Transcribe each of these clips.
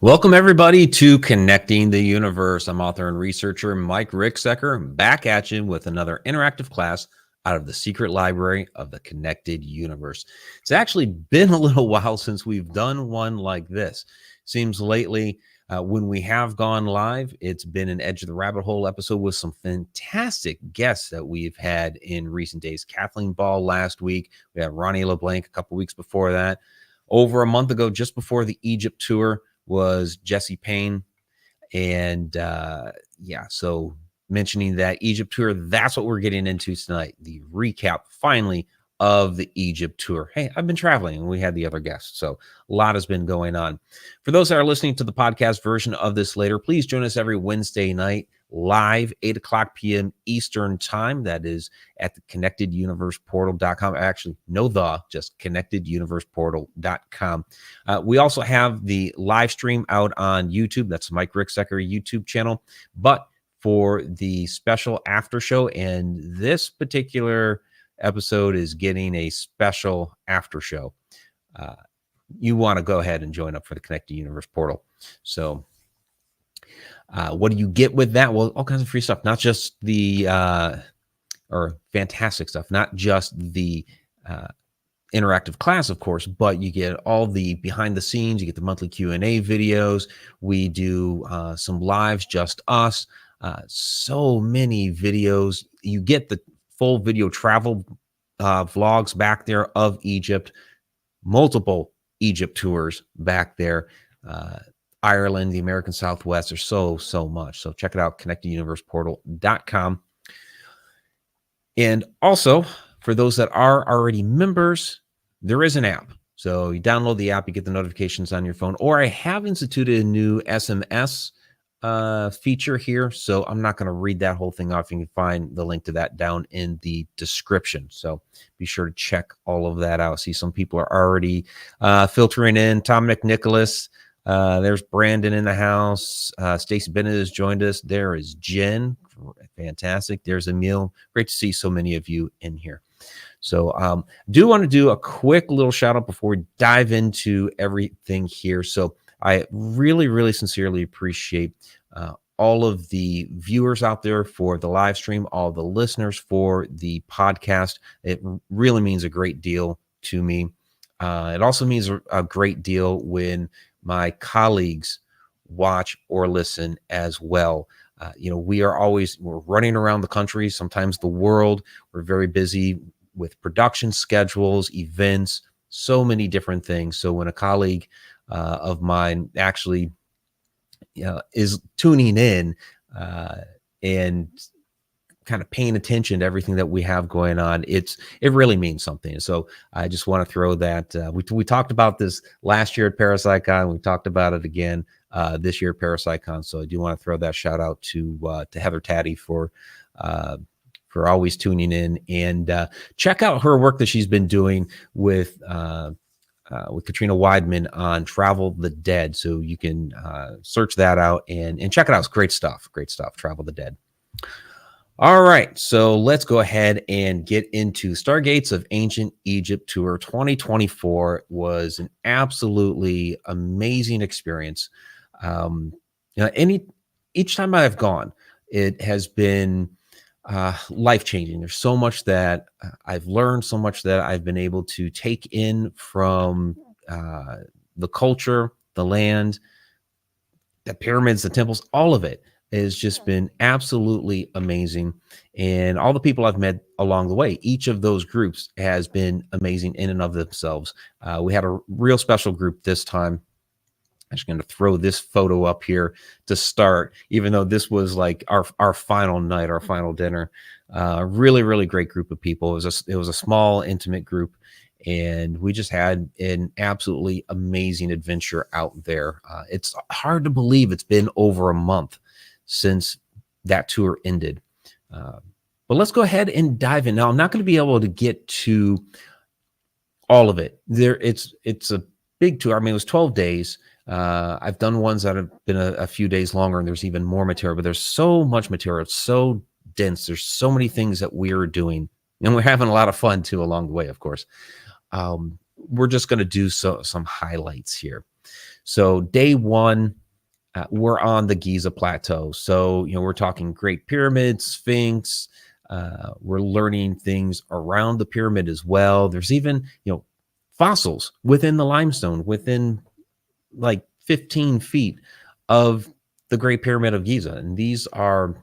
Welcome, everybody, to Connecting the Universe. I'm author and researcher Mike Ricksecker, back at you with another interactive class out of the secret library of the Connected Universe. It's actually been a little while since we've done one like this. Seems lately, when we have gone live, it's been an Edge of the Rabbit Hole episode with some fantastic guests that we've had in recent days. Kathleen Ball last week. We had Ronnie LeBlanc a couple weeks before that. Over a month ago, just before the Egypt tour, was Jesse Payne. And so mentioning that Egypt tour, that's what we're getting into tonight. The recap, finally, of the Egypt tour. Hey, I've been traveling and we had the other guests. So a lot has been going on. For those that are listening to the podcast version of this later, please join us every Wednesday night live, 8 o'clock p.m. Eastern time. That is at the connecteduniverseportal.com. Actually, just connecteduniverseportal.com. We also have the live stream out on YouTube. That's Mike Ricksecker YouTube channel. But for the special after show, and this particular episode is getting a special after show, you want to go ahead and join up for the Connected Universe Portal. So what do you get with that? Well, all kinds of free stuff, not just the or fantastic stuff, not just the interactive class, of course, but you get all the behind the scenes. You get the monthly Q&A videos. We do some lives, just us. So many videos. You get the full video travel vlogs back there of Egypt, multiple Egypt tours back there. Ireland, the American Southwest, there's so much. So check it out, connecteduniverseportal.com. And also, for those that are already members, there is an app. So you download the app, you get the notifications on your phone, or I have instituted a new SMS feature here. So I'm not going to read that whole thing off. You can find the link to that down in the description. So be sure to check all of that out. See, some people are already filtering in. Tom McNicholas. There's Brandon in the house. Stacey Bennett has joined us. There is Jen. Fantastic. There's Emil. Great to see so many of you in here. So do want to do a quick little shout out before we dive into everything here. So I really, really sincerely appreciate all of the viewers out there for the live stream, all the listeners for the podcast. It really means a great deal to me. It also means a great deal when my colleagues watch or listen as well. We're running around the country, sometimes the world. We're very busy with production schedules, events, so many different things. So when a colleague of mine actually is tuning in and kind of paying attention to everything that we have going on, it really means something. So I just want to throw that. We talked about this last year at Parapsychon. We talked about it again this year at Parapsychon. So I do want to throw that shout out to Heather Taddy for always tuning in, and check out her work that she's been doing with Katrina Weidman on Travel the Dead. So you can search that out and check it out. It's great stuff. Travel the Dead. All right, so let's go ahead and get into Stargates of Ancient Egypt Tour 2024. Was an absolutely amazing experience. Each time I've gone, it has been life-changing. There's so much that I've learned, so much that I've been able to take in from the culture, the land, the pyramids, the temples, all of it has just been absolutely amazing. And all the people I've met along the way, each of those groups has been amazing in and of themselves. We had a real special group this time. I'm just going to throw this photo up here to start, even though this was like our final night, our final dinner. Really, really great group of people. It was a small, intimate group, and we just had an absolutely amazing adventure out there. It's hard to believe it's been over a month since that tour ended. But let's go ahead and dive in. Now, I'm not going to be able to get to all of it. It's a big tour. I mean, it was 12 days. I've done ones that have been a few days longer, and there's even more material, but there's so much material. It's so dense. There's so many things that we're doing, and we're having a lot of fun too along the way, of course. We're just going to do some highlights here. So day one, we're on the Giza Plateau. So, we're talking Great Pyramid, Sphinx. We're learning things around the pyramid as well. There's even, fossils within the limestone, within like 15 feet of the Great Pyramid of Giza. And these are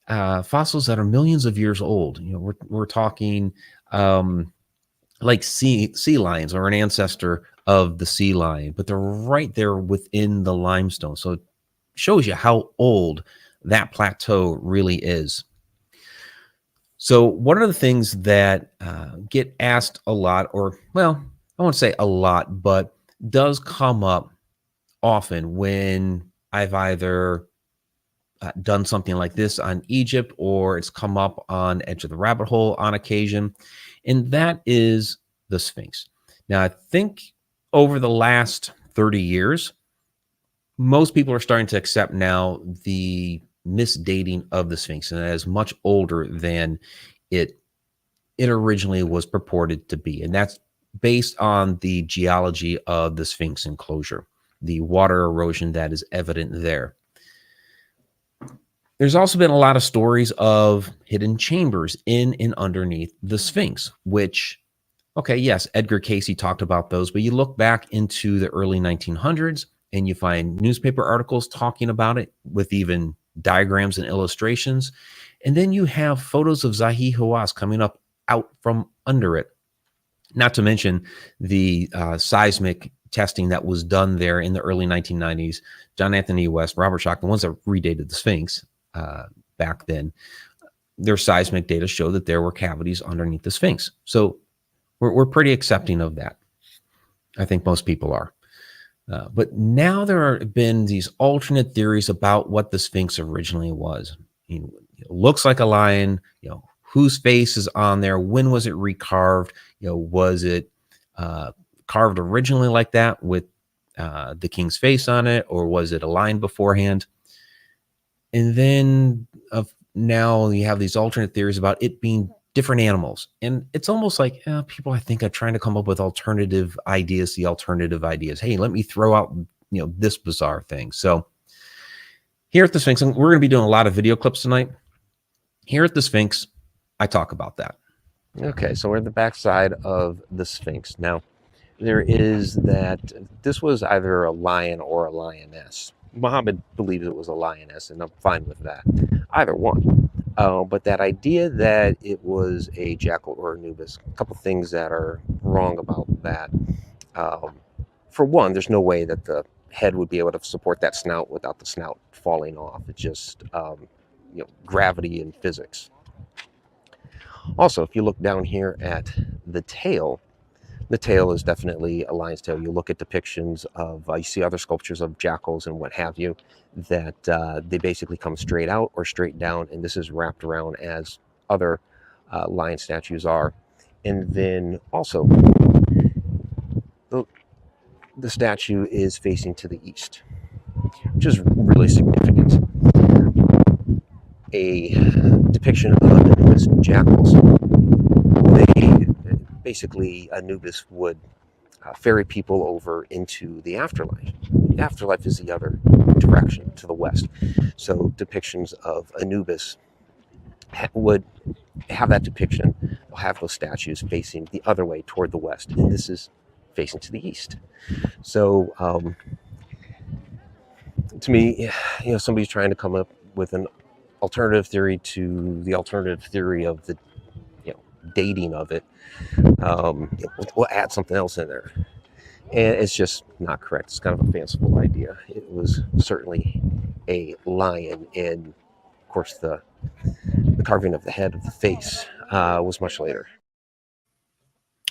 fossils that are millions of years old. We're talking like sea lions or an ancestor of the sea lion, but they're right there within the limestone. So it shows you how old that plateau really is. So one of the things that get asked a lot, or well, I won't say a lot, but does come up often when I've either done something like this on Egypt, or it's come up on Edge of the Rabbit Hole on occasion, and that is the Sphinx. Now, I think over the last 30 years, most people are starting to accept now the misdating of the Sphinx, and that is much older than it originally was purported to be. And that's based on the geology of the Sphinx enclosure, the water erosion that is evident there. There's also been a lot of stories of hidden chambers in and underneath the Sphinx, which, okay, yes, Edgar Cayce talked about those, but you look back into the early 1900s and you find newspaper articles talking about it with even diagrams and illustrations. And then you have photos of Zahi Hawass coming up out from under it. Not to mention the seismic testing that was done there in the early 1990s. John Anthony West, Robert Schoch, the ones that redated the Sphinx back then, their seismic data show that there were cavities underneath the Sphinx. So we're pretty accepting of that. I think most people are. But now there have been these alternate theories about what the Sphinx originally was. It looks like a lion, whose face is on there? When was it recarved? Was it carved originally like that with the king's face on it, or was it a lion beforehand? And then now you have these alternate theories about it being different animals. And it's almost like people, I think, are trying to come up with alternative ideas. Hey, let me throw out, this bizarre thing. So here at the Sphinx, and we're going to be doing a lot of video clips tonight. Here at the Sphinx, I talk about that. Okay, so we're at the backside of the Sphinx. Now, there is that this was either a lion or a lioness. Muhammad believes it was a lioness, and I'm fine with that. Either one. But that idea that it was a jackal or Anubis, a couple things that are wrong about that. For one, there's no way that the head would be able to support that snout without the snout falling off. It's just gravity and physics. Also, if you look down here at the tail is definitely a lion's tail. You look at depictions of, you see other sculptures of jackals and what have you, that they basically come straight out or straight down, and this is wrapped around as other lion statues are. And then also, the statue is facing to the east, which is really significant. A depiction of Anubis jackals. Basically, Anubis would ferry people over into the afterlife. The afterlife is the other direction, to the west. So depictions of Anubis would have that depiction. They'll have those statues facing the other way toward the west, and this is facing to the east. So to me, somebody's trying to come up with an alternative theory to the alternative theory of the dating of it. We'll add something else in there, and it's just not correct. It's kind of a fanciful idea. It was certainly a lion, and of course the carving of the head of the face was much later.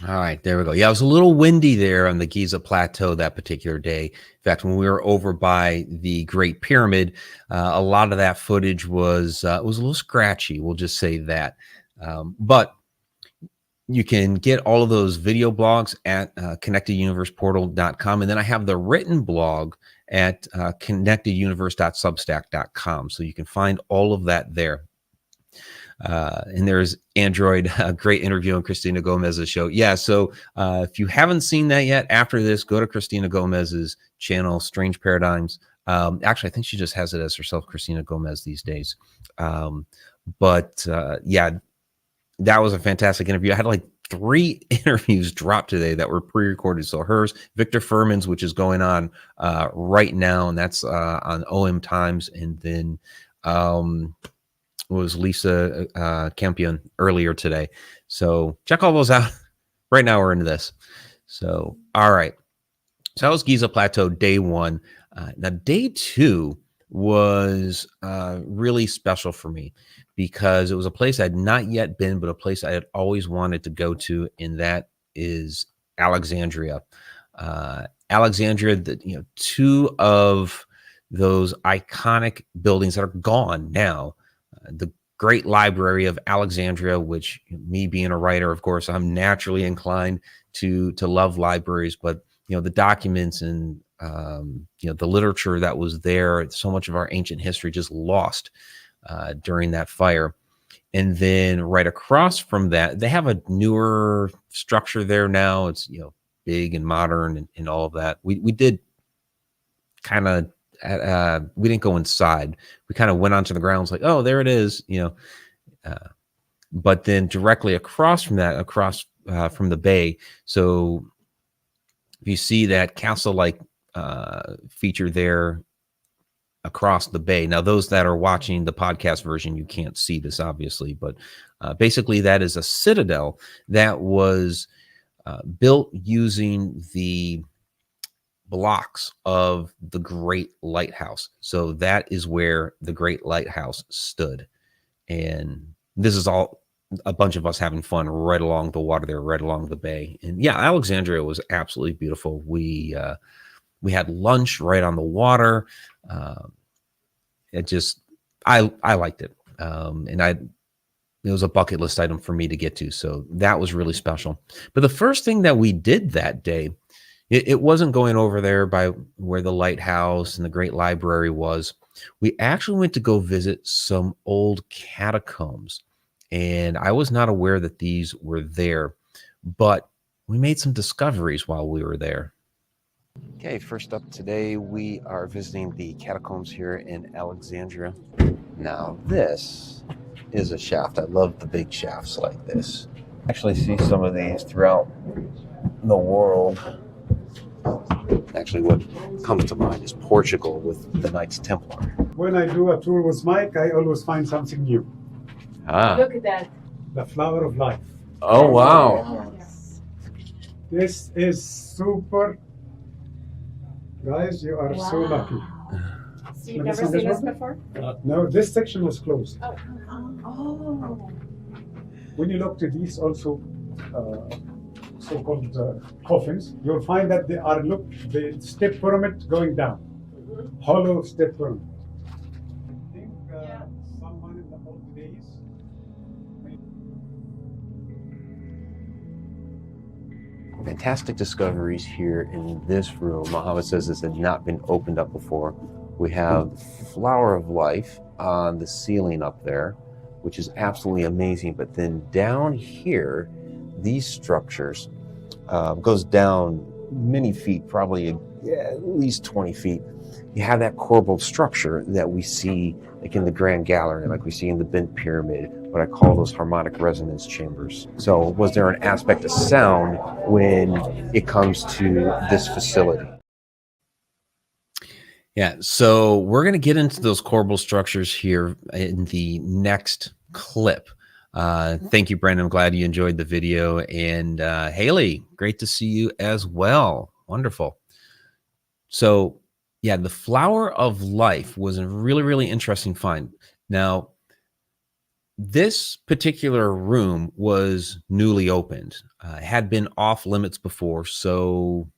All right, there we go. Yeah, it was a little windy there on the Giza Plateau that particular day. In fact, when we were over by the Great Pyramid, a lot of that footage was a little scratchy. We'll just say that. But you can get all of those video blogs at connecteduniverseportal.com. And then I have the written blog at connecteduniverse.substack.com. So you can find all of that there. And there's Android, a great interview on Christina Gomez's show. Yeah, so if you haven't seen that yet, after this, go to Christina Gomez's channel, Strange Paradigms. Actually, I think she just has it as herself, Christina Gomez, these days. Yeah, that was a fantastic interview. I had like 3 interviews dropped today that were pre-recorded. So hers, Victor Furman's, which is going on right now, and that's on OM Times, and then was Lisa Campion earlier today. So check all those out. Right now we're into this. So, all right. So that was Giza Plateau, day 1. Now, day 2 was really special for me because it was a place I'd not yet been, but a place I had always wanted to go to, and that is Alexandria. Alexandria, 2 of those iconic buildings that are gone now. The Great Library of Alexandria, which, me being a writer, of course, I'm naturally inclined to love libraries, but the documents and the literature that was there, so much of our ancient history just lost during that fire. And then right across from that, they have a newer structure there now. It's big and modern and all of that. We did kind of we didn't go inside. We kind of went onto the grounds like, oh, there it is, but then directly across from that, from the bay. So if you see that castle-like feature there across the bay. Now, those that are watching the podcast version, you can't see this obviously, but basically that is a citadel that was built using the blocks of the Great Lighthouse. So that is where the Great Lighthouse stood. And this is all a bunch of us having fun right along the water there, right along the bay. And yeah, Alexandria was absolutely beautiful. We had lunch right on the water. I liked it. And it was a bucket list item for me to get to. So that was really special. But the first thing that we did that day, it wasn't going over there by where the lighthouse and the Great Library was. We actually went to go visit some old catacombs. And I was not aware that these were there, but we made some discoveries while we were there. Okay, first up today, we are visiting the catacombs here in Alexandria. Now, this is a shaft. I love the big shafts like this. Actually see some of these throughout the world. Actually, what comes to mind is Portugal with the Knights Templar. When I do a tour with Mike, I always find something new. Look at that. The flower of life. Oh, wow. Yes. This is super. Guys, you are so lucky. So you've never seen this before? No, this section was closed. Oh. When you look to these also so-called coffins, you'll find that they are, the step pyramid going down. Hollow step pyramid. I think someone in the old days. Fantastic discoveries here in this room. Muhammad says this had not been opened up before. We have Flower of Life on the ceiling up there, which is absolutely amazing. But then down here, these structures goes down many feet, probably at least 20 feet. You have that corbelled structure that we see like in the Grand Gallery, like we see in the Bent Pyramid, what I call those harmonic resonance chambers. So was there an aspect of sound when it comes to this facility? Yeah, so we're going to get into those corbelled structures here in the next clip. Thank you, Brandon. I'm glad you enjoyed the video. And Haley, great to see you as well. Wonderful. So yeah, the Flower of Life was a really, really interesting find. Now, this particular room was newly opened, had been off limits before. So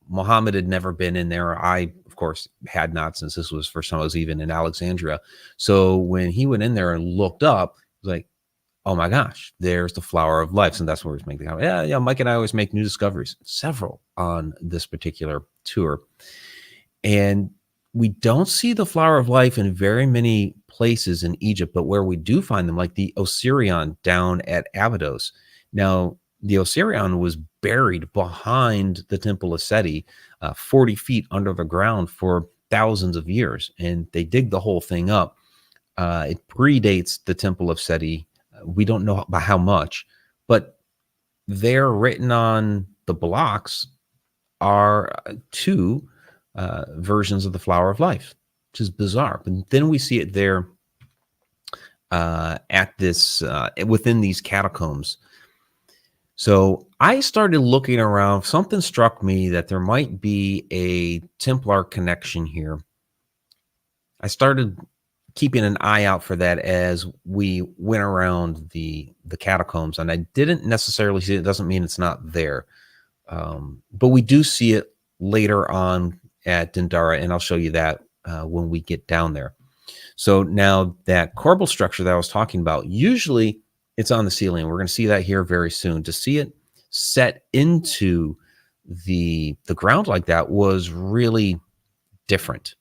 Muhammad had never been in there. I, of course, had not, since this was the first time I was even in Alexandria. So when he went in there and looked up, he was like, oh my gosh, there's the Flower of Life. And that's where he's making the comment. Yeah, Mike and I always make new discoveries, several on this particular tour. And we don't see the flower of life in very many places in Egypt, but where we do find them, like the Osirion down at Abydos. Now, the Osirion was buried behind the Temple of Seti, 40 feet under the ground for thousands of years, and they dig the whole thing up. It predates the Temple of Seti. We don't know by how much, but they're written on the blocks are two versions of the flower of life, which is bizarre. But then we see it there at this within these catacombs. So I started looking around. Something struck me that there might be a Templar connection here. I started keeping an eye out for that as we went around the catacombs, and I didn't necessarily see it. It doesn't mean it's not there, but we do see it later on at Dendara, and I'll show you that when we get down there. So now that corbel structure that I was talking about, usually it's on the ceiling. We're going to see that here very soon. To see it set into the ground like that was really different.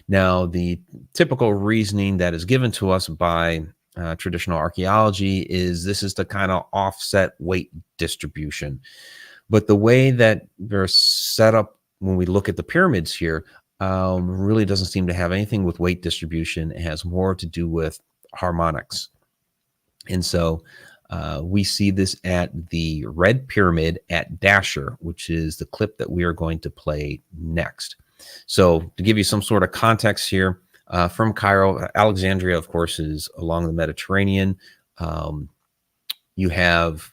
Now, the typical reasoning that is given to us by traditional archaeology is this is to kind of offset weight distribution. But the way that they're set up when we look at the pyramids here really doesn't seem to have anything with weight distribution. It has more to do with harmonics. And so we see this at the Red Pyramid at Dasher, which is the clip that we are going to play next. So to give you some sort of context here, from Cairo, Alexandria, of course, is along the Mediterranean. You have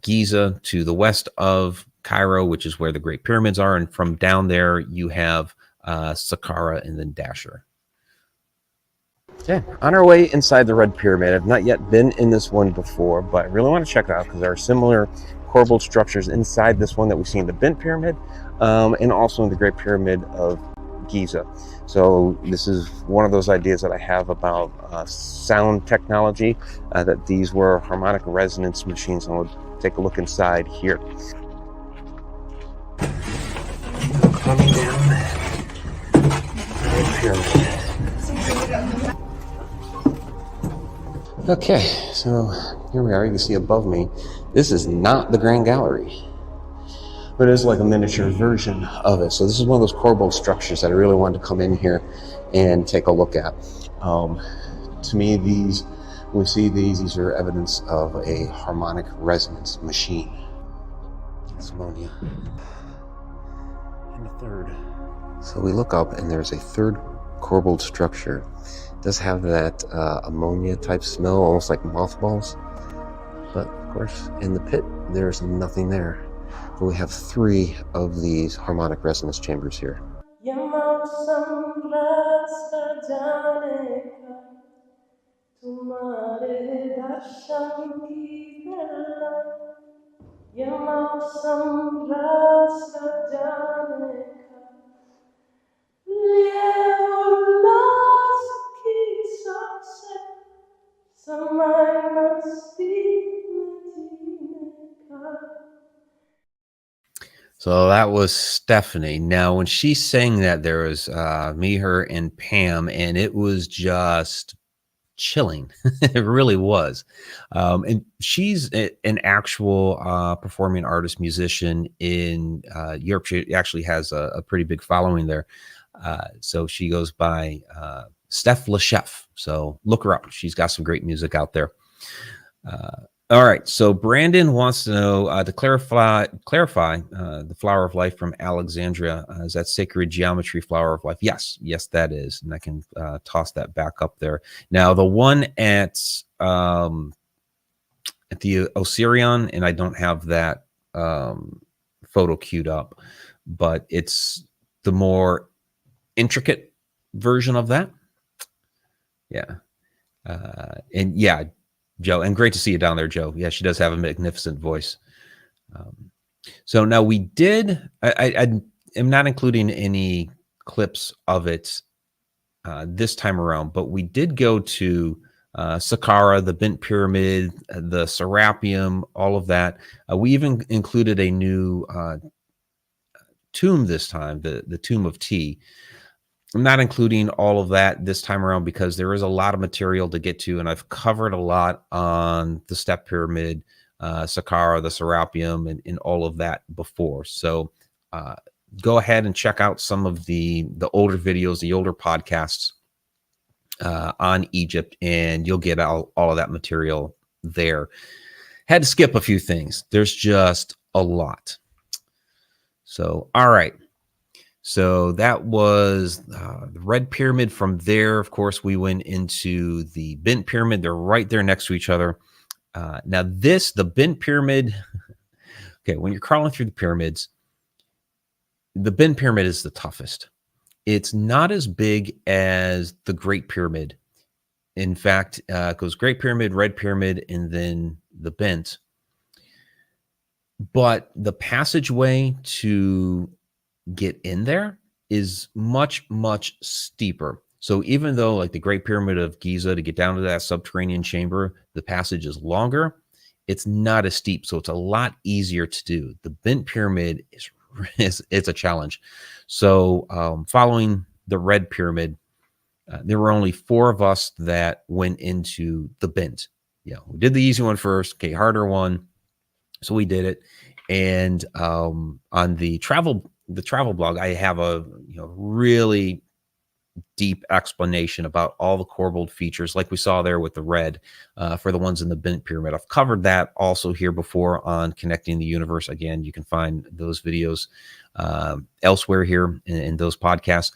Giza to the west of Cairo, which is where the Great Pyramids are. And from down there, you have Saqqara and then Dasher. Okay, on our way inside the Red Pyramid. I've not yet been in this one before, but I really want to check it out because there are similar corbelled structures inside this one that we see in the Bent Pyramid and also in the Great Pyramid of Giza. So this is one of those ideas that I have about sound technology, that these were harmonic resonance machines, and we'll take a look inside here. Coming down the Red Pyramid. Okay, so here we are. You can see above me, this is not the Grand Gallery, but it is like a miniature version of it. So this is one of those corbelled structures that I really wanted to come in here and take a look at. To me, when we see these are evidence of a harmonic resonance machine. It's ammonia. And a third. So we look up and there's a third corbelled structure. It does have that ammonia type smell, almost like mothballs. But of course, in the pit, there's nothing there. But we have 3 of these harmonic resonance chambers here. So that was Stephanie. Now, when she sang that, there was me, her, and Pam, and it was just chilling. It really was. And she's an actual performing artist, musician in Europe. She actually has a pretty big following there. So she goes by Steph Lechef. So look her up. She's got some great music out there. All right, so Brandon wants to know, to clarify the flower of life from Alexandria. Is that sacred geometry flower of life? Yes, that is, and I can toss that back up there. Now, the one at the Osirion, and I don't have that photo queued up, but it's the more intricate version of that. Yeah, and yeah. Joe, and great to see you down there, Joe. Yeah, she does have a magnificent voice. So now we did, I am not including any clips of it this time around, but we did go to Saqqara, the Bent Pyramid, the Serapeum, all of that. We even included a new tomb this time, the Tomb of Tea. I'm not including all of that this time around because there is a lot of material to get to, and I've covered a lot on the Step Pyramid, Saqqara, the Serapeum, and all of that before. So uh, go ahead and check out some of the older videos, the older podcasts on Egypt, and you'll get all of that material there. Had to skip a few things. There's just a lot. So, all right. So that was the Red Pyramid. From there, of course, we went into the Bent Pyramid. They're right there next to each other. Now the Bent Pyramid, okay, when you're crawling through the pyramids, the Bent Pyramid is the toughest. It's not as big as the Great Pyramid. In fact, it goes Great Pyramid, Red Pyramid, and then the Bent. But the passageway to get in there is much, much steeper. So even though like the Great Pyramid of Giza, to get down to that subterranean chamber, the passage is longer, it's not as steep. So it's a lot easier to do. The Bent Pyramid is it's a challenge. So following the Red Pyramid, there were only 4 of us that went into the Bent. Yeah, we did the easy one first. Okay, harder one. So we did it. And on the travel blog, I have a really deep explanation about all the corbelled features, like we saw there with the red, for the ones in the Bent Pyramid. I've covered that also here before on Connecting the Universe. Again, you can find those videos elsewhere here in those podcasts.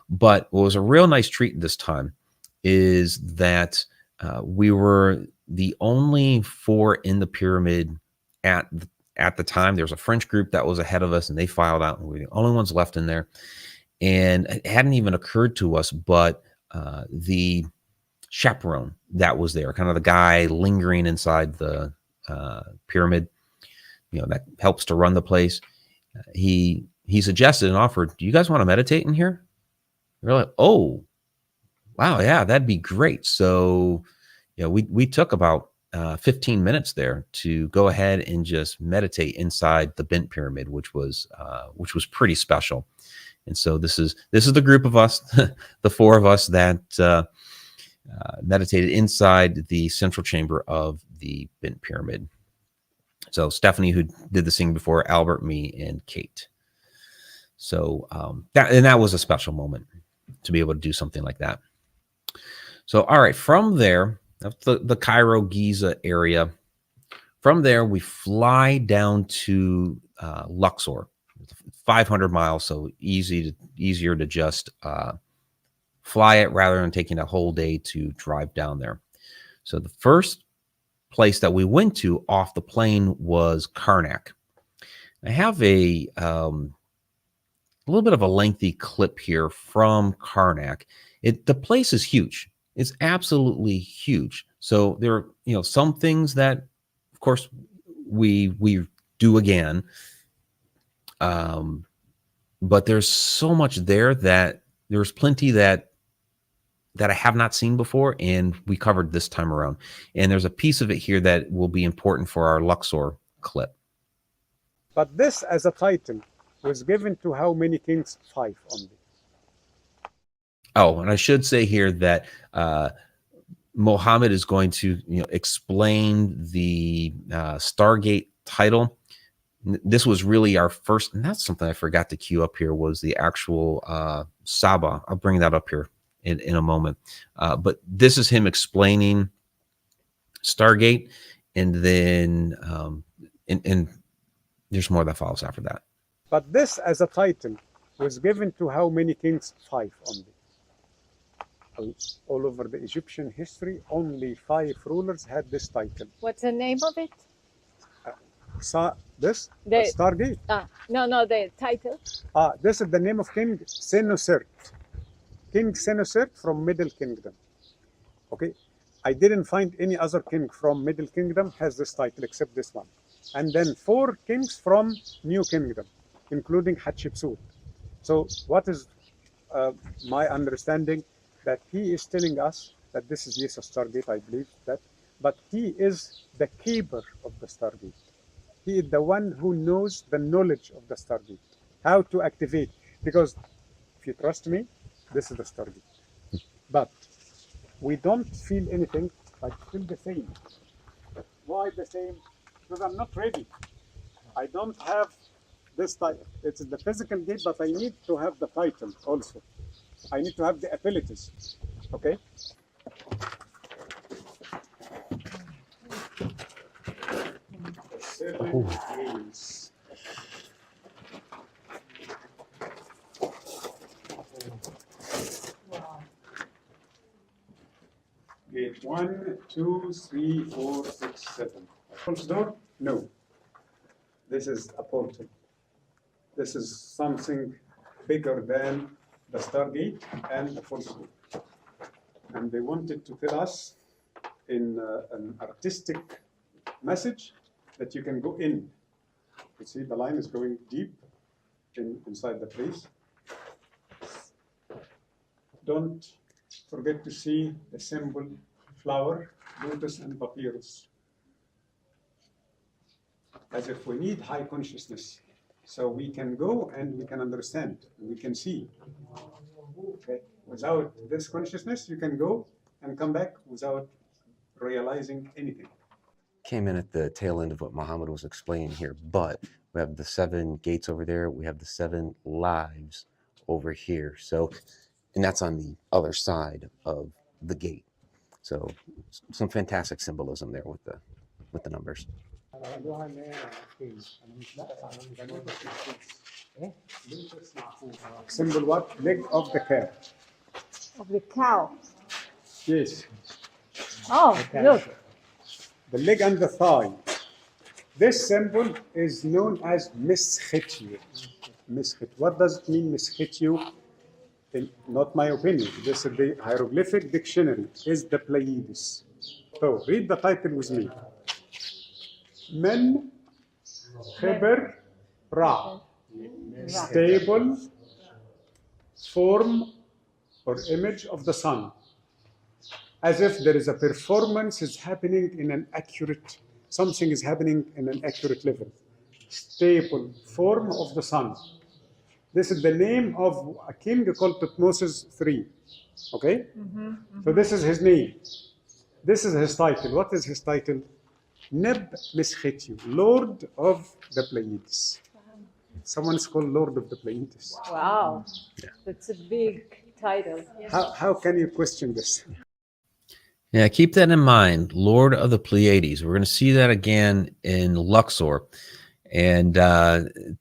But what was a real nice treat this time is that we were the only 4 in the pyramid at the time. There was a French group that was ahead of us, and they filed out, and we were the only ones left in there. And it hadn't even occurred to us, but the chaperone that was there, kind of the guy lingering inside the pyramid, that helps to run the place. He suggested and offered, "Do you guys want to meditate in here?" We're like, "Oh, wow, yeah, that'd be great." So, we took about 15 minutes there to go ahead and just meditate inside the Bent Pyramid, which was pretty special. And so this is the group of us, the 4 of us that meditated inside the central chamber of the Bent Pyramid. So Stephanie, who did the singing before, Albert, me, and Kate. So that was a special moment to be able to do something like that. So all right, from there, the Cairo Giza area. From there, we fly down to Luxor, 500 miles, so easier to just fly it rather than taking a whole day to drive down there. So the first place that we went to off the plane was Karnak. I have a little bit of a lengthy clip here from Karnak. The place is huge. It's absolutely huge. So there are, some things that, of course, we do again. But there's so much there that there's plenty that I have not seen before, and we covered this time around. And there's a piece of it here that will be important for our Luxor clip. But this, as a title, was given to how many kings? 5 only. Oh, and I should say here that Mohammed is going to explain the Stargate title. This was really our first, and that's something I forgot to queue up here, was the actual Saba. I'll bring that up here in a moment. But this is him explaining Stargate, and then and there's more that follows after that. But this, as a title, was given to how many kings? 5 only. All over the Egyptian history, only 5 rulers had this title. What's the name of it? The Stargate? No, the title. This is the name of King Senusert. King Senusert from Middle Kingdom. Okay, I didn't find any other king from Middle Kingdom has this title except this one. And then 4 kings from New Kingdom, including Hatshepsut. So what is my understanding? That he is telling us that this is, yes, a Stargate, I believe that, but he is the keeper of the Stargate. He is the one who knows the knowledge of the Stargate, how to activate. Because if you trust me, This is the Stargate. But we don't feel anything, but feel the same. Why the same? Because I'm not ready. I don't have this title. It's the physical gate, but I need to have the title also. I need to have the abilities. Okay? Seven gates. Gate 1, 2, 3, 4, 6, 7. False door? No. This is a portal. This is something bigger than the Stargate and the false door. And they wanted to tell us in an artistic message that you can go in. You see the line is going deep inside the place. Don't forget to see the symbol flower, lotus, and papyrus. As if we need high consciousness. So we can go and we can understand, and we can see. Okay? Without this consciousness, you can go and come back without realizing anything. Came in at the tail end of what Muhammad was explaining here, but we have the 7 gates over there. We have the 7 lives over here. So, and that's on the other side of the gate. So some fantastic symbolism there with the numbers. Symbol what? Leg of the cow. Of the cow. Yes. Oh, look. The leg and the thigh. This symbol is known as Miskhetyu. Miskhet. What does it mean, Miskhetyu? Not my opinion. This is the hieroglyphic dictionary. Is the Pleiades. So read the title with me. Men Khibr Ra. Stable form or image of the sun. As if there is a performance is happening in an accurate, something is happening in an accurate level. Stable form of the sun. This is the name of a king called Tutmosis III. Okay? So this is his name. This is his title. What is his title? Neb Miskhetyu, Lord of the Pleiades. Someone is called Lord of the Pleiades. Wow. That's a big title. How can you question this? Yeah, keep that in mind. Lord of the Pleiades. We're going to see that again in Luxor. And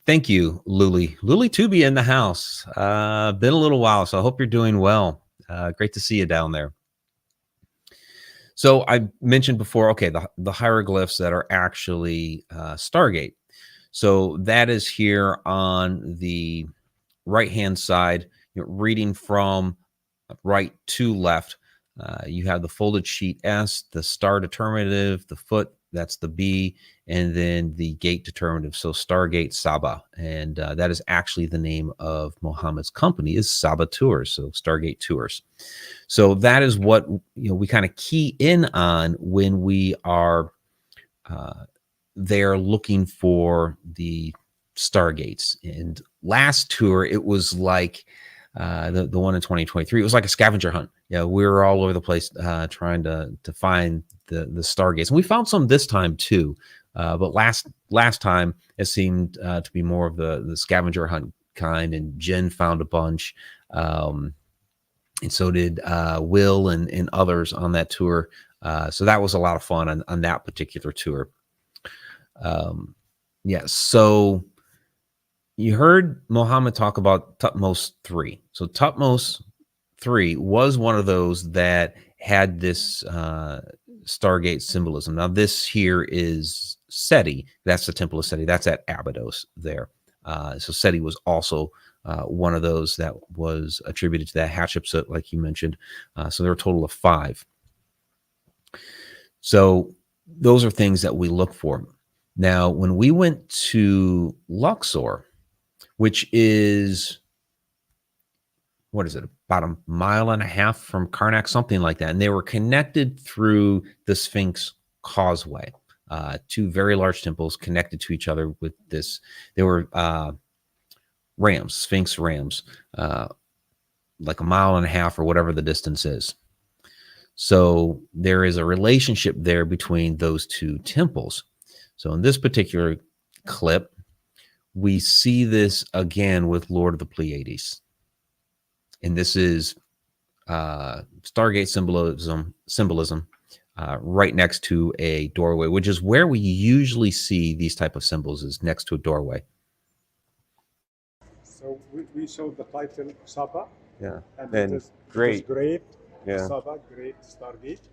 thank you, Luli. Luli Tubi in the house. Been a little while, so I hope you're doing well. Great to see you down there. So I mentioned before, okay, the hieroglyphs that are actually Stargate. So that is here on the right-hand side, reading from right to left. You have the folded sheet S, the star determinative, the foot, that's the B, and then the gate determinative. So Stargate Saba. And that is actually the name of Muhammad's company, is Saba Tours, so Stargate Tours. So that is what we kind of key in on when we are there looking for the Stargates. And last tour, it was like the one in 2023. It was like a scavenger hunt. Yeah, we were all over the place trying to find the Stargates, and we found some this time too. But last time it seemed to be more of the scavenger hunt kind, and Jen found a bunch, and so did Will and others on that tour. So that was a lot of fun on that particular tour. Yeah, so you heard Muhammad talk about Tutmos III. So Tutmos III was one of those that had this Stargate symbolism. Now this here is Seti. That's the Temple of Seti. That's at Abydos there. So Seti was also one of those that was attributed to that Hatshepsut, like you mentioned. So there are a total of 5. So those are things that we look for. Now, when we went to Luxor, which is, what is it, about a mile and a half from Karnak, something like that. And they were connected through the Sphinx Causeway, 2 very large temples connected to each other with this. They were rams, Sphinx rams. like a mile and a half or whatever the distance is. So there is a relationship there between those two temples. So in this particular clip, we see this again with Lord of the Pleiades. And this is Stargate symbolism right next to a doorway, which is where we usually see these type of symbols, is next to a doorway. So we saw the title Saba, Yeah. and And it is great. great, Yeah. Saba, great Stargate.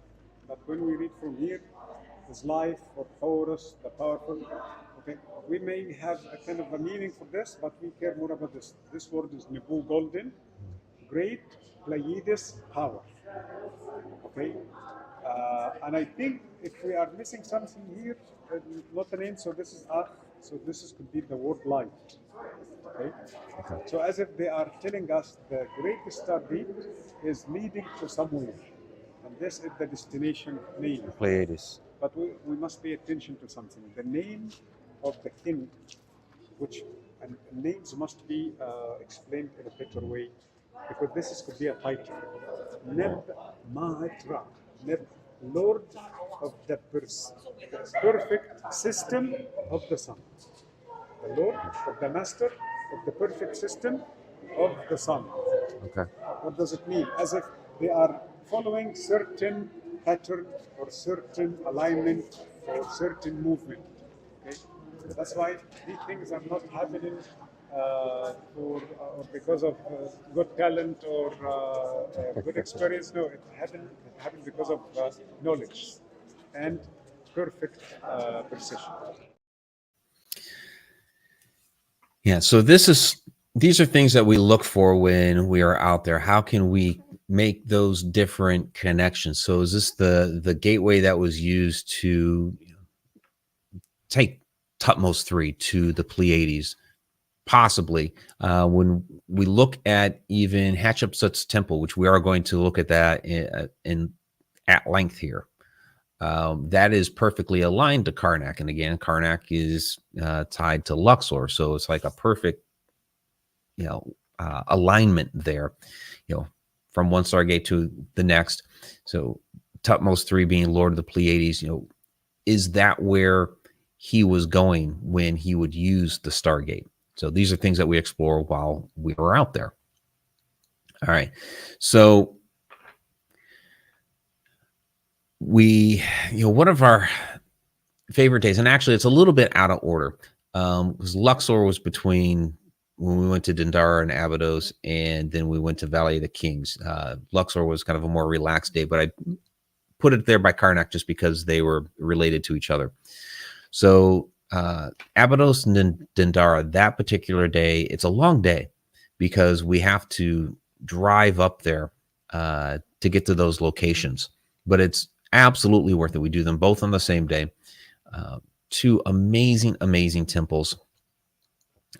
But when we read from here, is life or Horus, the powerful. Okay, we may have a kind of a meaning for this, but we care more about this. This word is Nebu Golden, great Pleiades power. Okay, and I think if we are missing something here, not a name, so this is so this is could be the word light. Okay, so as if they are telling us the great stargate is leading to somewhere, and this is the destination name. Pleiades. But we must pay attention to something. The name of the king, which and names must be explained in a better way, because this is, could be a title. Neb Mahatra, Neb, Lord of the perfect system of the sun. The Lord of the Master of the perfect system of the sun. Okay. What does it mean? As if they are following certain pattern or certain alignment or certain movement. Okay, that's why these things are not happening or because of good talent or good experience. No, it happened because of knowledge and perfect precision. Yeah, so these are things that we look for when we are out there. How can we make those different connections? So is this the gateway that was used to take Tutmos 3 to the Pleiades? Possibly. When we look at even Hatshepsut's temple, which we are going to look at that in at length here, that is perfectly aligned to Karnak. And again, Karnak is tied to Luxor, so it's like a perfect, alignment there, from one Stargate to the next. So Tutmos 3 being Lord of the Pleiades, is that where he was going when he would use the Stargate? So these are things that we explore while we were out there. All right. So one of our favorite days, and actually it's a little bit out of order, because Luxor was between when we went to Dendara and Abydos, and then we went to Valley of the Kings. Luxor was kind of a more relaxed day, but I put it there by Karnak just because they were related to each other. So Abydos and Dendara, that particular day, it's a long day because we have to drive up there to get to those locations, but it's absolutely worth it. We do them both on the same day. Two amazing temples.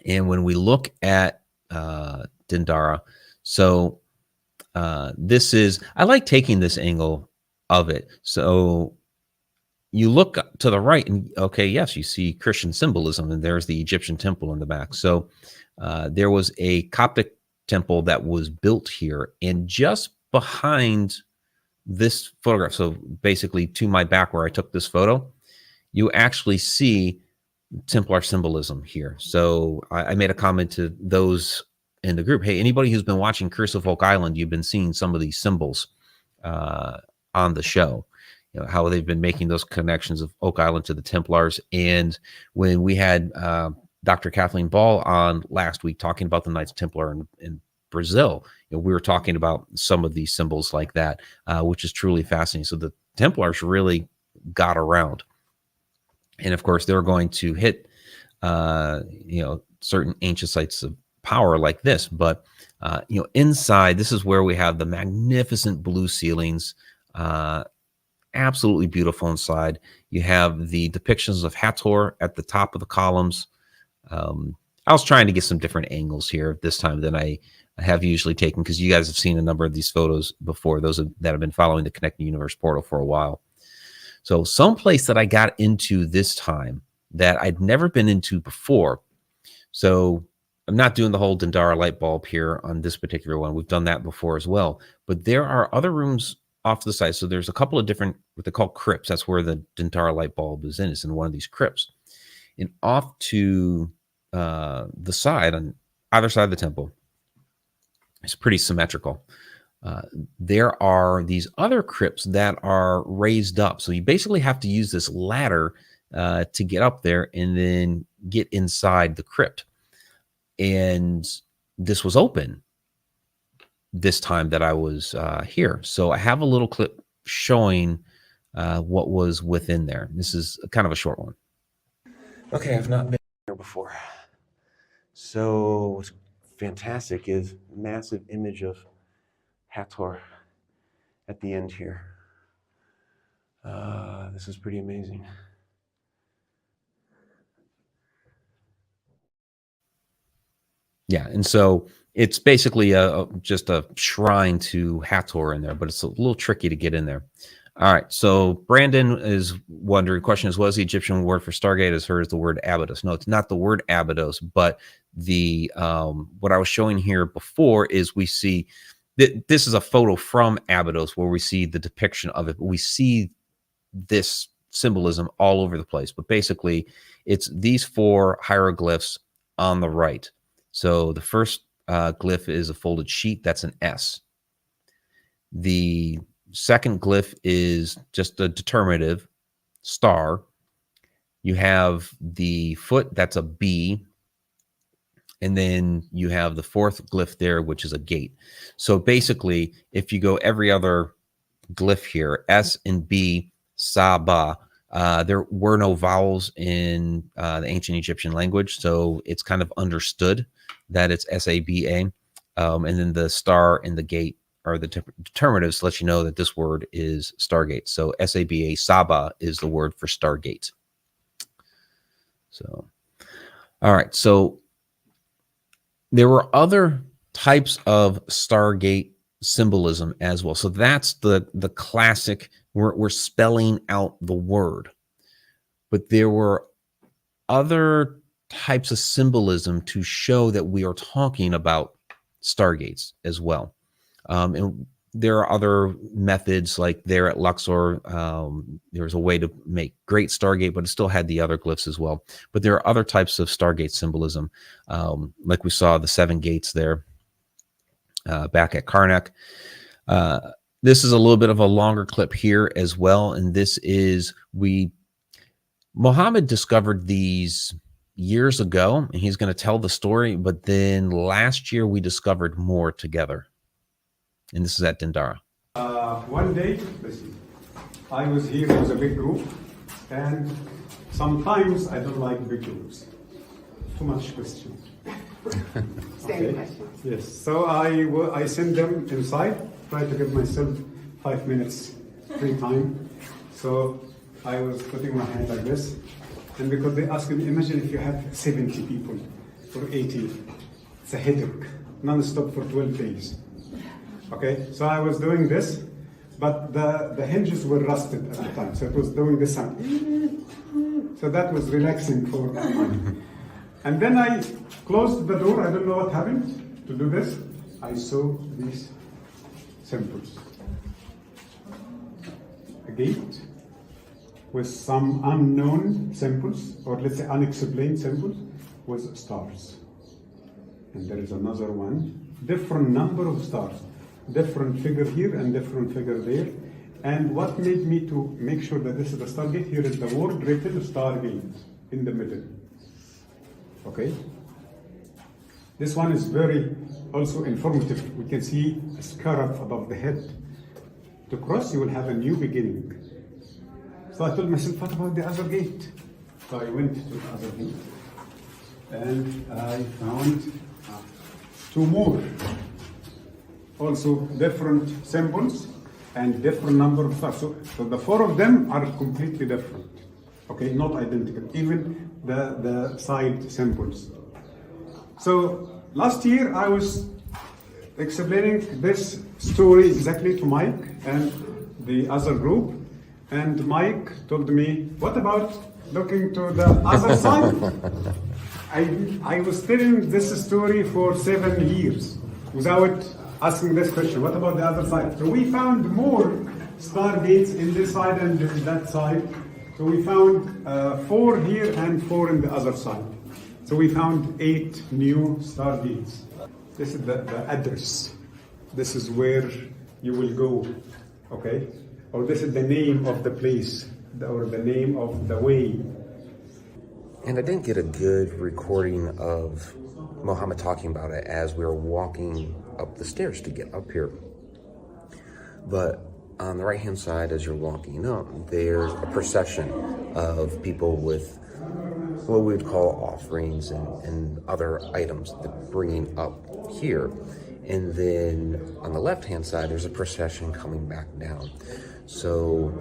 And when we look at Dendara, so this is, I like taking this angle of it. So you look to the right and, okay, yes, you see Christian symbolism, and there's the Egyptian temple in the back. So there was a Coptic temple that was built here, and just behind this photograph, so basically to my back where I took this photo, you actually see Templar symbolism here. So I made a comment to those in the group, hey, anybody who's been watching Curse of Oak Island, you've been seeing some of these symbols on the show, how they've been making those connections of Oak Island to the Templars. And when we had Dr. Kathleen Ball on last week talking about the Knights Templar in Brazil, we were talking about some of these symbols like that, which is truly fascinating. So the Templars really got around. And of course, they're going to hit, certain ancient sites of power like this. But, inside, this is where we have the magnificent blue ceilings, absolutely beautiful inside. You have the depictions of Hathor at the top of the columns. I was trying to get some different angles here this time than I have usually taken, because you guys have seen a number of these photos before, those that have been following the Connecting Universe portal for a while. So someplace that I got into this time that I'd never been into before. So I'm not doing the whole Dendara light bulb here on this particular one. We've done that before as well. But there are other rooms off to the side. So there's a couple of different, what they call crypts. That's where the Dendara light bulb is in. It's in one of these crypts. And off to the side, on either side of the temple, it's pretty symmetrical. There are these other crypts that are raised up. So you basically have to use this ladder to get up there and then get inside the crypt. And this was open this time that I was here. So I have a little clip showing what was within there. This is kind of a short one. Okay, I've not been here before. So what's fantastic is massive image of Hathor at the end here. This is pretty amazing. Yeah, and so it's basically just a shrine to Hathor in there, but it's a little tricky to get in there. All right, so Brandon is wondering, question is, what is the Egyptian word for Stargate as heard as the word Abydos? No, it's not the word Abydos, but the what I was showing here before is we see that this is a photo from Abydos where we see the depiction of it. We see this symbolism all over the place, but basically it's these 4 hieroglyphs on the right. So the first glyph is a folded sheet. That's an S. The second glyph is just a determinative star. You have the foot. That's a B. And then you have the 4th glyph there, which is a gate. So basically, if you go every other glyph here, S and B, Saba, there were no vowels in the ancient Egyptian language. So it's kind of understood that it's S-A-B-A. And then the star and the gate are the determinatives to let you know that this word is Stargate. So S-A-B-A, Saba, is the word for Stargate. So, all right. So there were other types of Stargate symbolism as well. So that's the classic, we're spelling out the word. But there were other types of symbolism to show that we are talking about Stargates as well. And there are other methods, like there at Luxor, there was a way to make Great Stargate, but it still had the other glyphs as well. But there are other types of Stargate symbolism, like we saw the 7 gates there back at Karnak. This is a little bit of a longer clip here as well. And this is, Muhammad discovered these years ago, and he's going to tell the story. But then last year we discovered more together. And this is at Dendara. One day, I was here with a big group, and sometimes I don't like big groups. Too much question. Standing questions. Yes, so I send them inside, try to give myself 5 minutes free time. So I was putting my hand like this, and because they asked me, imagine if you have 70 people or 80, it's a headache, non-stop for 12 days. Okay, so I was doing this, but the hinges were rusted at the time, so it was doing the sound. So that was relaxing for a time. And then I closed the door. I don't know what happened to do this. I saw these symbols. A gate with some unknown symbols, or let's say unexplained symbols, with stars. And there is another one, different number of stars. Different figure here and different figure there. And what made me to make sure that this is the Stargate, here is the word written Stargate in the middle. Okay? This one is very also informative. We can see a scarab above the head. To cross, you will have a new beginning. So I told myself, what about the other gate? So I went to the other gate. And I found 2 more. Also different symbols and different number of stars. So the 4 of them are completely different. Okay, not identical. Even the side symbols. So last year I was explaining this story exactly to Mike and the other group. And Mike told me, what about looking to the other side? I was telling this story for 7 years without asking this question. What about the other side? So we found more stargates in this side and that side. So we found 4 here and 4 in the other side. So we found 8 new stargates. This is the address. This is where you will go, okay? Or this is the name of the place, or the name of the way. And I didn't get a good recording of Muhammad talking about it as we were walking up the stairs to get up here. But on the right-hand side, as you're walking up, there's a procession of people with what we would call offerings and other items that they're bringing up here. And then on the left-hand side, there's a procession coming back down. So,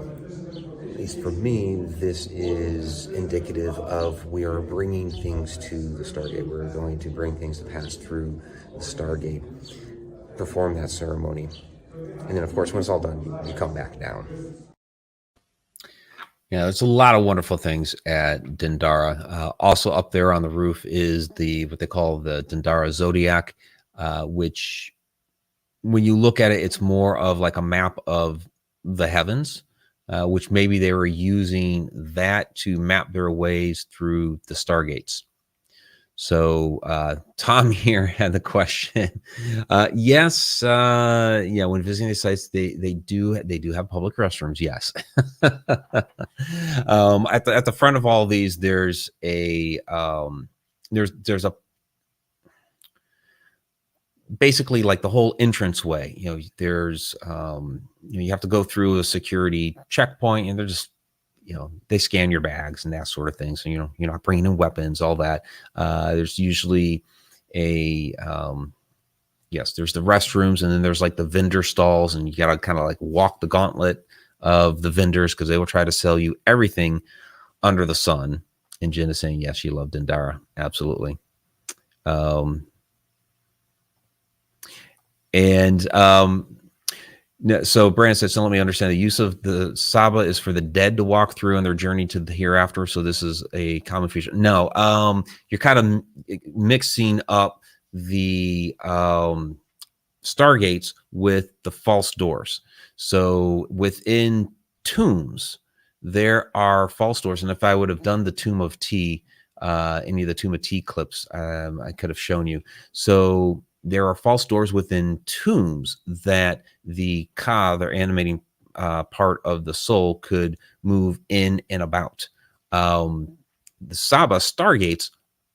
at least for me, this is indicative of we are bringing things to the Stargate. We're going to bring things to pass through the Stargate, perform that ceremony. And then, of course, when it's all done, you come back down. Yeah, there's a lot of wonderful things at Dendara. Also up there on the roof is what they call the Dendara Zodiac, which when you look at it, it's more of like a map of the heavens, which maybe they were using that to map their ways through the Stargates. So Tom here had the question. Yes, yeah. When visiting the sites, they do have public restrooms. Yes. At the front of all these, there's a basically like the whole entranceway. There's you have to go through a security checkpoint, and they're just they scan your bags and that sort of thing. So, you're not bringing in weapons, all that. There's usually there's the restrooms, and then there's like the vendor stalls, and you got to kind of like walk the gauntlet of the vendors because they will try to sell you everything under the sun. And Jen is saying, yes, she loved Dendara. Absolutely. So Brandon said, so let me understand, the use of the Saba is for the dead to walk through on their journey to the hereafter. So this is a common feature. No, you're kind of mixing up the Stargates with the false doors. So within tombs, there are false doors. And if I would have done the Tomb of Tea, any of the Tomb of Tea clips, I could have shown you. So there are false doors within tombs that the Ka, their animating part of the soul, could move in and about. The Saba Stargates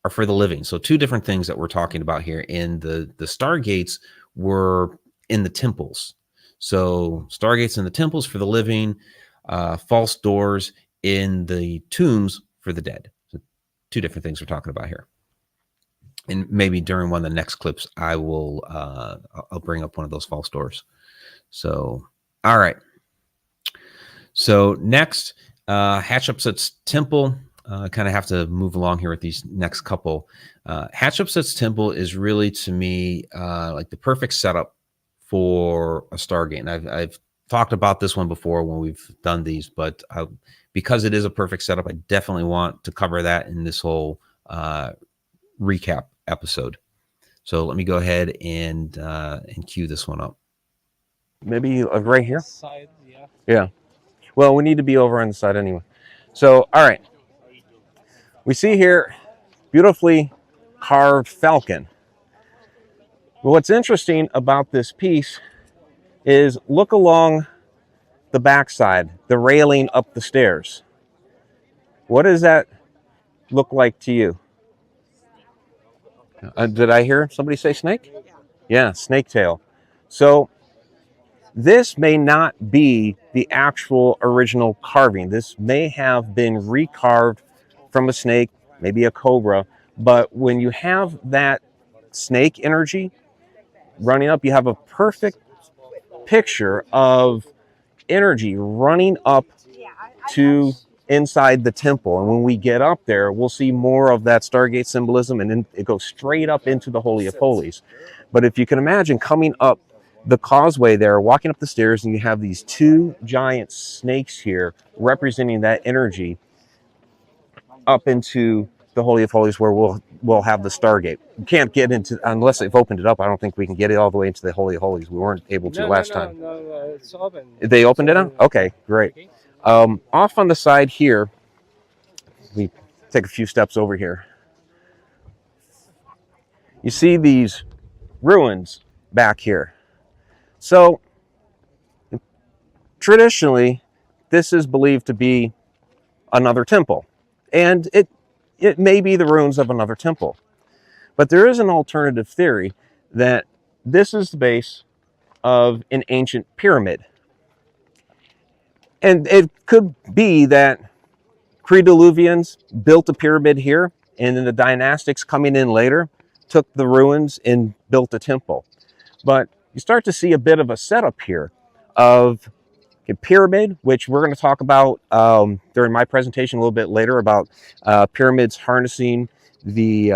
are for the living. So 2 different things that we're talking about here. And the Stargates were in the temples. So Stargates in the temples for the living, false doors in the tombs for the dead. So 2 different things we're talking about here. And maybe during one of the next clips, I'll bring up one of those false doors. So, all right. So next, Hatshepsut's temple. Kind of have to move along here with these next couple. Hatshepsut's temple is really, to me, like the perfect setup for a Stargate. And I've talked about this one before when we've done these, but because it is a perfect setup, I definitely want to cover that in this whole recap episode. So let me go ahead and cue this one up. Maybe right here? Side, yeah. Yeah. Well, we need to be over on the side anyway. So, all right. We see here beautifully carved falcon. Well, what's interesting about this piece is look along the backside, the railing up the stairs. What does that look like to you? Did I hear somebody say snake? Yeah, snake tail. So this may not be the actual original carving. This may have been recarved from a snake, maybe a cobra. But when you have that snake energy running up, you have a perfect picture of energy running up to inside the temple. And when we get up there, we'll see more of that Stargate symbolism, and then it goes straight up into the Holy of Holies. But if you can imagine coming up the causeway there, walking up the stairs, and you have these 2 giant snakes here representing that energy up into the Holy of Holies where we'll have the Stargate. You can't get into, unless they've opened it up. I don't think we can get it all the way into the Holy of Holies. We weren't able to last time. No, it's open. They opened it up? Okay, great. Off on the side here, we take a few steps over here. You see these ruins back here. So traditionally, this is believed to be another temple, and it may be the ruins of another temple. But there is an alternative theory that this is the base of an ancient pyramid. And it could be that pre-diluvians built a pyramid here, and then the dynastics coming in later took the ruins and built a temple. But you start to see a bit of a setup here of a pyramid, which we're going to talk about during my presentation a little bit later, about pyramids harnessing the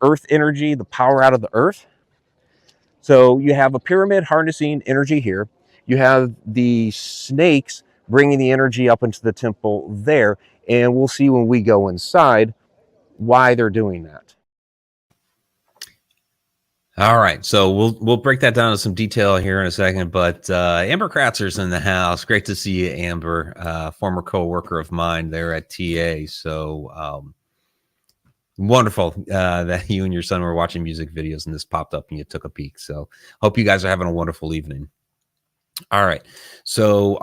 earth energy, the power out of the earth. So you have a pyramid harnessing energy here. You have the snakes bringing the energy up into the temple there. And we'll see when we go inside why they're doing that. All right, so we'll break that down to some detail here in a second. But Amber Kratzer's in the house. Great to see you, Amber. Former co-worker of mine there at TA. So wonderful that you and your son were watching music videos and this popped up and you took a peek. So hope you guys are having a wonderful evening. All right, so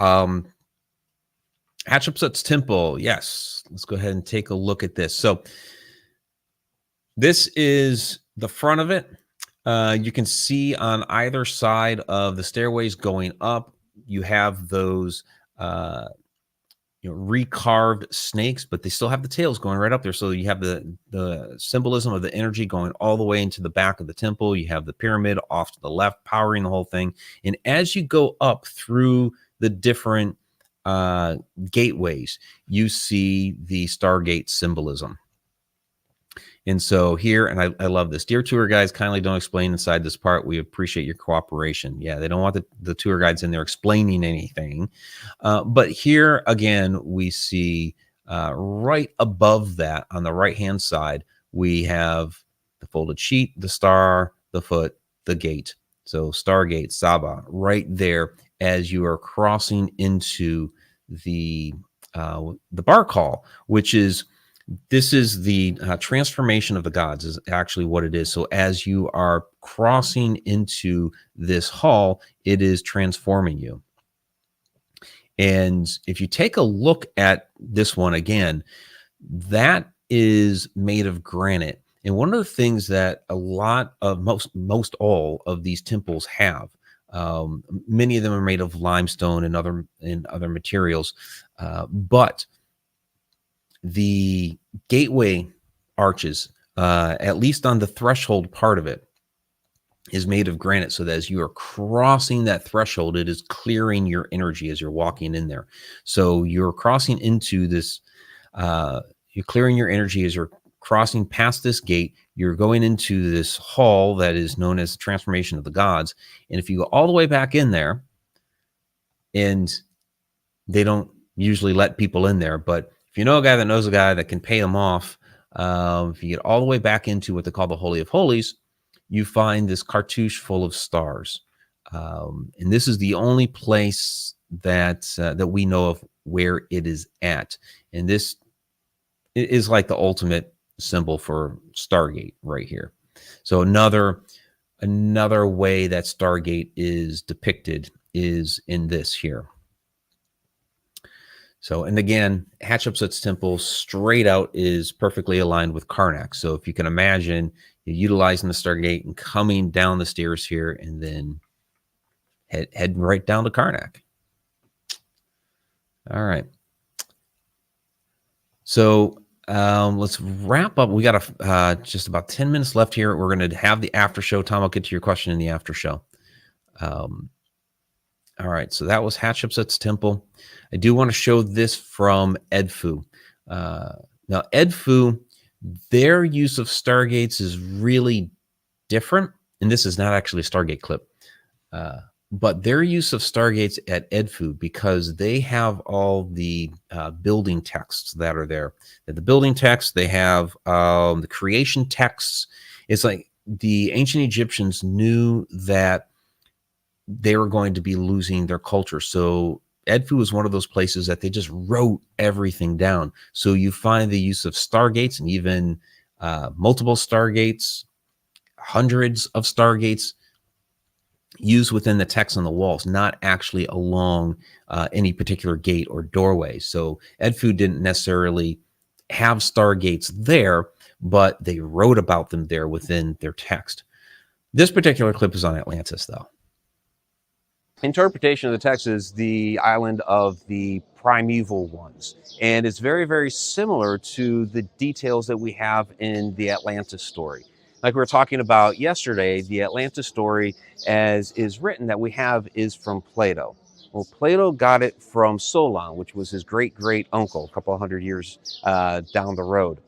Hatshepsut's temple. Yes, let's go ahead and take a look at this. So this is the front of it. You can see on either side of the stairways going up, you have those recarved snakes, but they still have the tails going right up there. So you have the symbolism of the energy going all the way into the back of the temple. You have the pyramid off to the left, powering the whole thing. And as you go up through the different gateways, you see the Stargate symbolism. And so here, and I love this. Dear tour guides, kindly don't explain inside this part. We appreciate your cooperation. Yeah, they don't want the tour guides in there explaining anything. But here, again, we see right above that on the right-hand side, we have the folded sheet, the star, the foot, the gate. So Stargate, Saba, right there as you are crossing into the Bark Hall, which is... This is the transformation of the gods is actually what it is. So as you are crossing into this hall, it is transforming you. And if you take a look at this one again, that is made of granite. And one of the things that a lot of most all of these temples have, many of them are made of limestone and other materials, but the gateway arches, at least on the threshold part of it, is made of granite, so that as you are crossing that threshold, it is clearing your energy as you're walking in there. So you're crossing into this, you're clearing your energy as you're crossing past this gate. You're going into this hall that is known as the transformation of the gods. And if you go all the way back in there, and they don't usually let people in there, but if you know a guy that knows a guy that can pay them off, if you get all the way back into what they call the Holy of Holies, you find this cartouche full of stars. And this is the only place that we know of where it is at. And this is like the ultimate symbol for Stargate right here. So another way that Stargate is depicted is in this here. So, and again, Hatshepsut's temple straight out is perfectly aligned with Karnak. So if you can imagine you're utilizing the Stargate and coming down the stairs here and then heading right down to Karnak. All right. So let's wrap up. We got just about 10 minutes left here. We're going to have the after show. Tom, I'll get to your question in the after show. All right, so that was Hatshepsut's temple. I do want to show this from Edfu. Now, Edfu, their use of Stargates is really different, and this is not actually a Stargate clip. but their use of stargates at Edfu, because they have all the building texts that are there. The building texts, they have the creation texts. It's like the ancient Egyptians knew that they were going to be losing their culture. So Edfu is one of those places that they just wrote everything down. So you find the use of stargates and even multiple stargates, hundreds of stargates used within the text on the walls, not actually along any particular gate or doorway. So Edfu didn't necessarily have stargates there, but they wrote about them there within their text. This particular clip is on Atlantis, though. Interpretation of the text is the island of the primeval ones. And it's very, very similar to the details that we have in the Atlantis story. Like we were talking about yesterday, the Atlantis story as is written that we have is from Plato. Well, Plato got it from Solon, which was his great uncle, a couple hundred years down the road.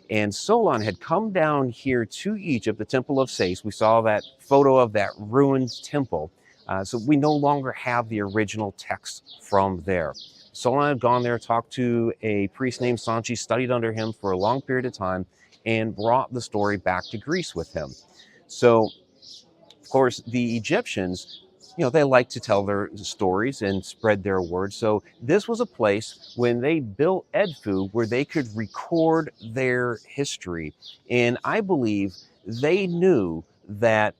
And Solon had come down here to Egypt, the Temple of Sais. We saw that photo of that ruined temple. So we no longer have the original text from there. Solon had gone there, talked to a priest named Sanchi, studied under him for a long period of time, and brought the story back to Greece with him. So, of course, the Egyptians, they like to tell their stories and spread their word. So this was a place when they built Edfu where they could record their history. And I believe they knew that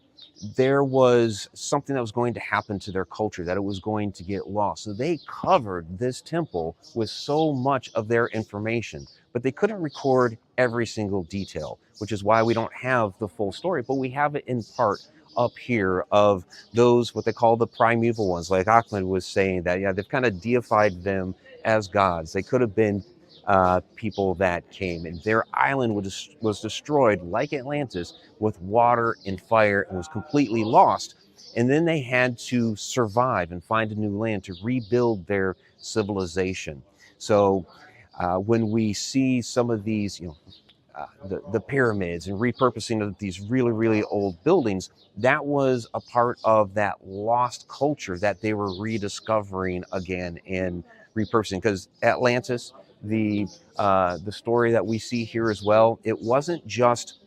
there was something that was going to happen to their culture, that it was going to get lost. So they covered this temple with so much of their information, but they couldn't record every single detail, which is why we don't have the full story, but we have it in part up here of those, what they call the primeval ones. Like Ahmed was saying that, they've kind of deified them as gods. They could have been people that came, and their island was destroyed like Atlantis with water and fire and was completely lost. And then they had to survive and find a new land to rebuild their civilization. So when we see some of these, the pyramids and repurposing of these really old buildings, that was a part of that lost culture that they were rediscovering again and repurposing. Because Atlantis, the story that we see here as well, it wasn't just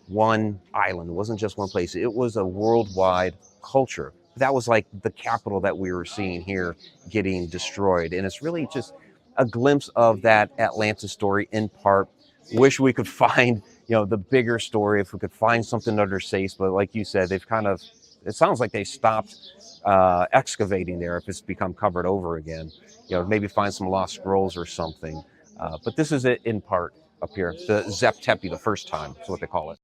one island, it wasn't just one place, it was a worldwide culture. That was like the capital that we were seeing here getting destroyed. And it's really just a glimpse of that Atlantis story in part. Wish we could find, the bigger story, if we could find something under Sais, but like you said, they've kind of, it sounds like they stopped excavating there if it's become covered over again. Maybe find some lost scrolls or something. But this is it in part up here. The Zep Tepi, the first time, is what they call it.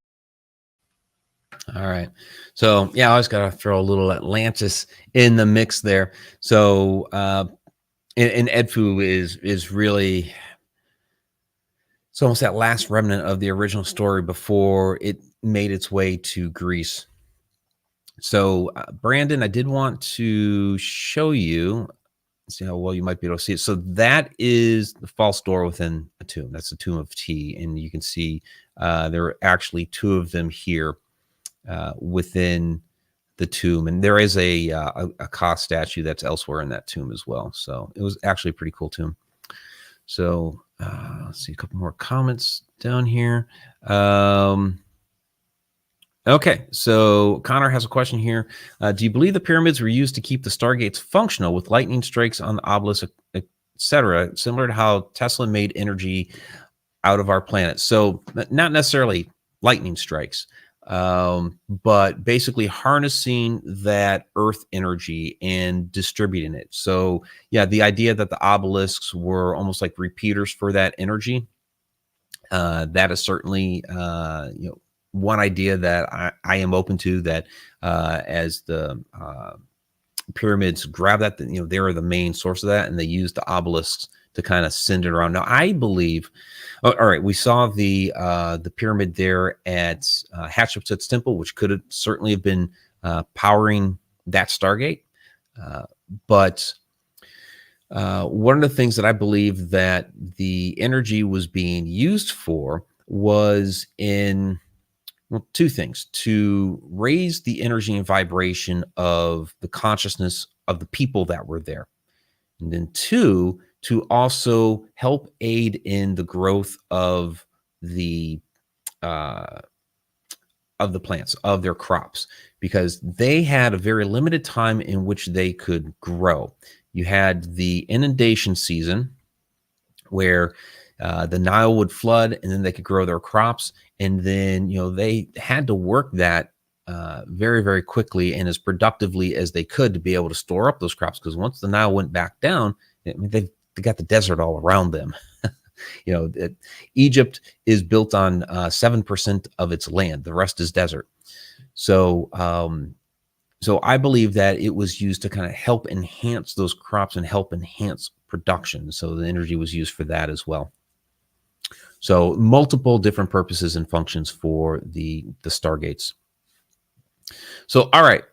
All right. So, I always got to throw a little Atlantis in the mix there. So, and Edfu is really, it's almost that last remnant of the original story before it made its way to Greece. So, Brandon, I did want to show you, see how well you might be able to see it. So that is the false door within a tomb. That's the tomb of T. And you can see there are actually two of them here within the tomb. And there is a Ka statue that's elsewhere in that tomb as well. So it was actually a pretty cool tomb. So let's see a couple more comments down here. Okay, so Connor has a question here. Do you believe the pyramids were used to keep the stargates functional with lightning strikes on the obelisk, etc., similar to how Tesla made energy out of our planet? So not necessarily lightning strikes, but basically harnessing that earth energy and distributing it. So the idea that the obelisks were almost like repeaters for that energy, that is certainly one idea that I am open to, that as the pyramids grab that, they are the main source of that, and they use the obelisks to kind of send it around. Now, I believe, all right, we saw the pyramid there at Hatshepsut's temple, which could have certainly have been powering that Stargate. But one of the things that I believe that the energy was being used for was in Well, two things: to raise the energy and vibration of the consciousness of the people that were there. And then two, to also help aid in the growth uh, of the plants, of their crops, because they had a very limited time in which they could grow. You had the inundation season where the Nile would flood and then they could grow their crops. And then, they had to work that very, very quickly and as productively as they could to be able to store up those crops. Because once the Nile went back down, they got the desert all around them. Egypt is built on 7% of its land. The rest is desert. So I believe that it was used to kind of help enhance those crops and help enhance production. So the energy was used for that as well. So multiple different purposes and functions for the Stargates. So, all right,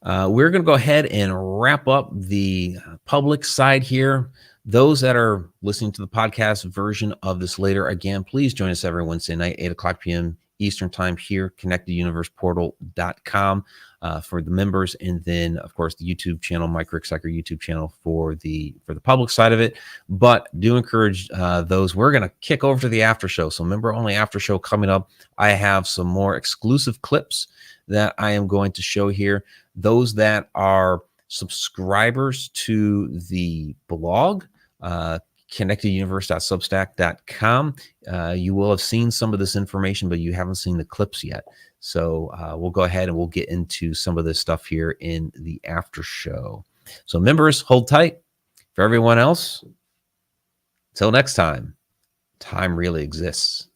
we're going to go ahead and wrap up the public side here. Those that are listening to the podcast version of this later, again, please join us every Wednesday night, 8 o'clock p.m. Eastern time here, connecteduniverseportal.com for the members. And then, of course, the YouTube channel, Mike Ricksecker YouTube channel for the public side of it. But do encourage those. We're going to kick over to the after show. So member only after show coming up. I have some more exclusive clips that I am going to show here. Those that are subscribers to the blog, connecteduniverse.substack.com. You will have seen some of this information, but you haven't seen the clips yet. So we'll go ahead and we'll get into some of this stuff here in the after show. So members, hold tight. For everyone else, till next time, time really exists.